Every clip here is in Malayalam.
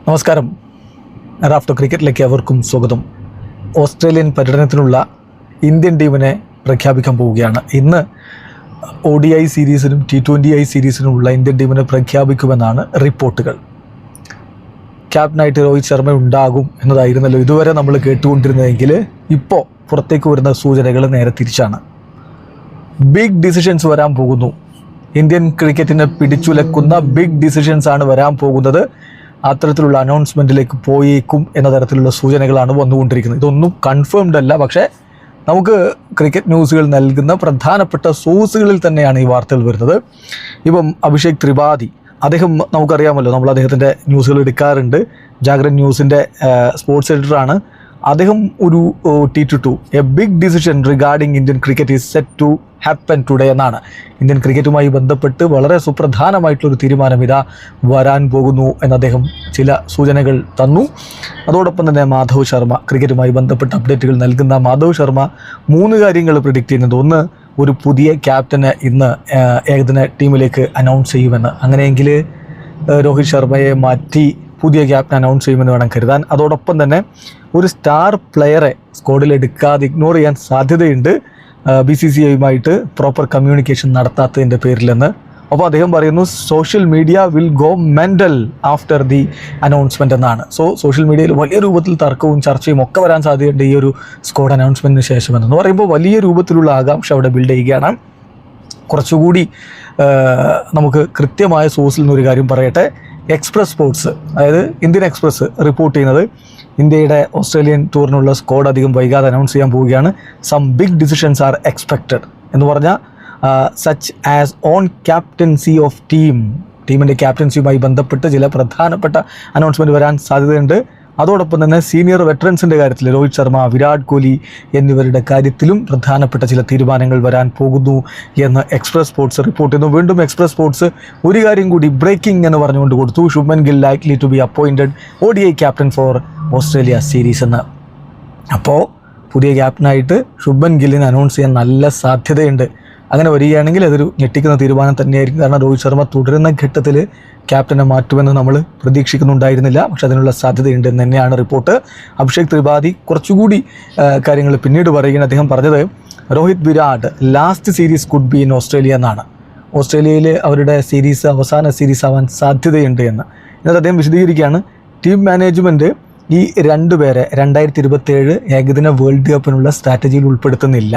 നമസ്കാരം. റാഫ്റ്റോ ക്രിക്കറ്റിലേക്ക് അവർക്കും സ്വാഗതം. ഓസ്ട്രേലിയൻ പര്യടനത്തിനുള്ള ഇന്ത്യൻ ടീമിനെ പ്രഖ്യാപിക്കാൻ പോവുകയാണ്. ഇന്ന് ODI സീരീസിനും T20I സീരീസിനുമുള്ള ഇന്ത്യൻ ടീമിനെ പ്രഖ്യാപിക്കുമെന്നാണ് റിപ്പോർട്ടുകൾ. ക്യാപ്റ്റനായിട്ട് രോഹിത് ശർമ്മ ഉണ്ടാകും എന്നതായിരുന്നല്ലോ ഇതുവരെ നമ്മൾ കേട്ടുകൊണ്ടിരുന്നതെങ്കിൽ ഇപ്പോൾ പുറത്തേക്ക് വരുന്ന സൂചനകൾ നേരെ തിരിച്ചാണ്. ബിഗ് ഡിസിഷൻസ് വരാൻ പോകുന്നു. ഇന്ത്യൻ ക്രിക്കറ്റിനെ പിടിച്ചുലക്കുന്ന ബിഗ് ഡിസിഷൻസ് ആണ് വരാൻ പോകുന്നത്. അത്തരത്തിലുള്ള അനൗൺസ്മെൻറ്റിലേക്ക് പോയേക്കും എന്ന തരത്തിലുള്ള സൂചനകളാണ് വന്നുകൊണ്ടിരിക്കുന്നത്. ഇതൊന്നും കൺഫേംഡ് അല്ല, പക്ഷേ നമുക്ക് ക്രിക്കറ്റ് ന്യൂസുകൾ നൽകുന്ന പ്രധാനപ്പെട്ട സോഴ്സുകളിൽ തന്നെയാണ് ഈ വാർത്തകൾ വരുന്നത്. ഇപ്പം അഭിഷേക് ത്രിപാഠി, അദ്ദേഹം നമുക്കറിയാമല്ലോ, നമ്മൾ അദ്ദേഹത്തിൻ്റെ ന്യൂസുകൾ എടുക്കാറുണ്ട്. ജാഗ്രൻ ന്യൂസിൻ്റെ സ്പോർട്സ് എഡിറ്ററാണ്. അദ്ദേഹം ഒരു T22 a big decision regarding Indian cricket is set to happen today എന്നാണ്. ഇന്ത്യൻ ക്രിക്കറ്റുമായി ബന്ധപ്പെട്ട് വളരെ സുപ്രധാനമായിട്ടുള്ളൊരു തീരുമാനം ഇതാ വരാൻ പോകുന്നു എന്ന് അദ്ദേഹം ചില സൂചനകൾ തന്നു. അതോടൊപ്പം തന്നെ മാധവ് ശർമ്മ, ക്രിക്കറ്റുമായി ബന്ധപ്പെട്ട അപ്ഡേറ്റുകൾ നൽകുന്ന മാധവ് ശർമ്മ 3 കാര്യങ്ങൾ പ്രിഡിക്റ്റ് ചെയ്യുന്നത്. ഒന്ന്, ഒരു പുതിയ ക്യാപ്റ്റനെ ഇന്ന് ഏകദിന ടീമിലേക്ക് അനൗൺസ് ചെയ്യുമെന്ന്. അങ്ങനെയെങ്കിൽ രോഹിത് ശർമ്മയെ മാറ്റി പുതിയ ക്യാപ്റ്റൻ അനൗൺസ് ചെയ്യുമെന്ന് വേണം കരുതാൻ. അതോടൊപ്പം തന്നെ ഒരു സ്റ്റാർ പ്ലെയറെ സ്ക്വാഡിൽ എടുക്കാതെ ഇഗ്നോർ ചെയ്യാൻ സാധ്യതയുണ്ട് BCCIയുമായിട്ട് പ്രോപ്പർ കമ്മ്യൂണിക്കേഷൻ നടത്താത്തതിൻ്റെ പേരിലെന്ന്. അപ്പോൾ അദ്ദേഹം പറയുന്നു social media will go mental after the announcement എന്നാണ്. സോഷ്യൽ മീഡിയയിൽ വലിയ രൂപത്തിൽ തർക്കവും ചർച്ചയും ഒക്കെ വരാൻ സാധ്യതയുണ്ട് ഈ ഒരു സ്ക്വാഡ് അനൗൺസ്മെൻറ്റിന് ശേഷമെന്ന് പറയുമ്പോൾ വലിയ രൂപത്തിലുള്ള ആകാംക്ഷ അവിടെ ബിൽഡ് ചെയ്യുകയാണ്. കുറച്ചുകൂടി നമുക്ക് കൃത്യമായ സോഴ്സിൽ നിന്നൊരു കാര്യം പറയട്ടെ. എക്സ്പ്രസ് സ്പോർട്സ്, അതായത് ഇന്ത്യൻ എക്സ്പ്രസ് റിപ്പോർട്ട് ചെയ്യുന്നത് ഇന്ത്യയുടെ ഓസ്ട്രേലിയൻ ടൂറിനുള്ള സ്ക്വാഡ് അധികം വൈകാതെ അനൗൺസ് ചെയ്യാൻ പോവുകയാണ്. Some big decisions are expected എന്ന് പറഞ്ഞാൽ such as on captaincy of ടീമിൻ്റെ ക്യാപ്റ്റൻസിയുമായി ബന്ധപ്പെട്ട് ചില പ്രധാനപ്പെട്ട അനൗൺസ്മെൻറ്റ് വരാൻ സാധ്യതയുണ്ട്. അതോടൊപ്പം തന്നെ സീനിയർ വെറ്ററൻസിൻ്റെ കാര്യത്തിൽ രോഹിത് ശർമ്മ, വിരാട് കോഹ്ലി എന്നിവരുടെ കാര്യത്തിലും പ്രധാനപ്പെട്ട ചില തീരുമാനങ്ങൾ വരാൻ പോകുന്നു എന്ന് എക്സ്പ്രസ് സ്പോർട്സ് റിപ്പോർട്ട് ചെയ്യുന്നു. വീണ്ടും എക്സ്പ്രസ് സ്പോർട്സ് ഒരു കാര്യം കൂടി ബ്രേക്കിംഗ് എന്ന് പറഞ്ഞുകൊണ്ട് കൊടുത്തു. Shubman Gill likely to be appointed ODI captain for Australia series എന്ന്. അപ്പോൾ പുതിയ ക്യാപ്റ്റനായിട്ട് ശുഭ്മൻ ഗില്ലിനെ അനൗൺസ് ചെയ്യാൻ നല്ല സാധ്യതയുണ്ട്. അങ്ങനെ വരികയാണെങ്കിൽ അതൊരു ഞെട്ടിക്കുന്ന തീരുമാനം തന്നെയായിരിക്കും. കാരണം രോഹിത് ശർമ്മ തുടരുന്ന ഘട്ടത്തിൽ ക്യാപ്റ്റനെ മാറ്റുമെന്ന് നമ്മൾ പ്രതീക്ഷിക്കുന്നുണ്ടായിരുന്നില്ല, പക്ഷെ അതിനുള്ള സാധ്യതയുണ്ട് എന്ന് തന്നെയാണ് റിപ്പോർട്ട്. അഭിഷേക് ത്രിപാഠി കുറച്ചുകൂടി കാര്യങ്ങൾ പിന്നീട് പറയുകയാണ്. അദ്ദേഹം പറഞ്ഞത് Rohit Virat last series could be in Australia എന്നാണ്. ഓസ്ട്രേലിയയിൽ അവരുടെ സീരീസ് അവസാന സീരീസ് ആവാൻ സാധ്യതയുണ്ട് എന്ന്. എന്നിട്ട് അദ്ദേഹം വിശദീകരിക്കുകയാണ്, ടീം മാനേജ്മെൻറ്റ് ഈ 2 പേരെ 2027 ഏകദിന വേൾഡ് കപ്പിനുള്ള സ്ട്രാറ്റജിയിൽ ഉൾപ്പെടുത്തുന്നില്ല.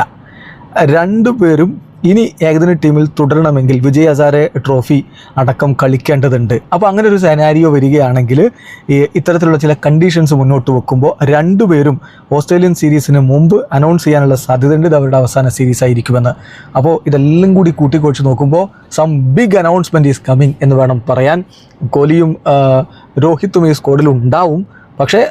2 പേരും ഇനി ഏകദിന ടീമിൽ തുടരണമെങ്കിൽ വിജയ് ഹസാരെ ട്രോഫി അടക്കം കളിക്കേണ്ടതുണ്ട്. അപ്പോൾ അങ്ങനെ ഒരു സെനാരിയോ വരികയാണെങ്കിൽ ഇത്തരത്തിലുള്ള ചില കണ്ടീഷൻസ് മുന്നോട്ട് വെക്കുമ്പോൾ 2 പേരും ഓസ്ട്രേലിയൻ സീരീസിന് മുമ്പ് അനൗൺസ് ചെയ്യാനുള്ള സാധ്യതയുണ്ട്. ഇത് അവരുടെ അവസാന സീരീസ് ആയിരിക്കുമെന്ന്. അപ്പോൾ ഇതെല്ലാം കൂടി കൂട്ടിക്കുഴച്ച് നോക്കുമ്പോൾ some big announcement is coming എന്ന് വേണം പറയാൻ. കോഹ്ലിയും രോഹിത്തും ഈ സ്ക്വാഡിൽ ഉണ്ടാവും, പക്ഷേ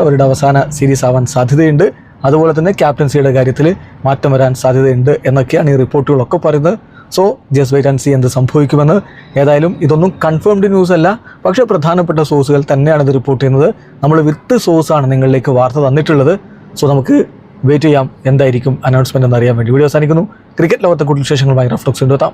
അവരുടെ അവസാന സീരീസ് ആവാൻ സാധ്യതയുണ്ട്. അതുപോലെ തന്നെ ക്യാപ്റ്റൻസിയുടെ കാര്യത്തിൽ മാറ്റം വരാൻ സാധ്യതയുണ്ട് എന്നൊക്കെയാണ് ഈ റിപ്പോർട്ടുകളൊക്കെ പറയുന്നത്. So just wait and see എന്ത് സംഭവിക്കുമെന്ന്. ഏതായാലും ഇതൊന്നും കൺഫേംഡ് ന്യൂസ് അല്ല, പക്ഷേ പ്രധാനപ്പെട്ട സോഴ്സുകൾ തന്നെയാണ് ഇത് റിപ്പോർട്ട് ചെയ്യുന്നത്. നമ്മൾ വിത്ത് സോഴ്സാണ് നിങ്ങളിലേക്ക് വാർത്ത തന്നിട്ടുള്ളത്. സോ നമുക്ക് വെയിറ്റ് ചെയ്യാം എന്തായിരിക്കും അനൗൺസ്മെൻറ്റ് എന്നറിയാൻ വേണ്ടി. വീഡിയോ അവസാനിക്കുന്നു. ക്രിക്കറ്റ് ലോകത്തെ കൂടുതൽ വിശേഷങ്ങളുമായി റഫ് ടോക്സ് എത്താം.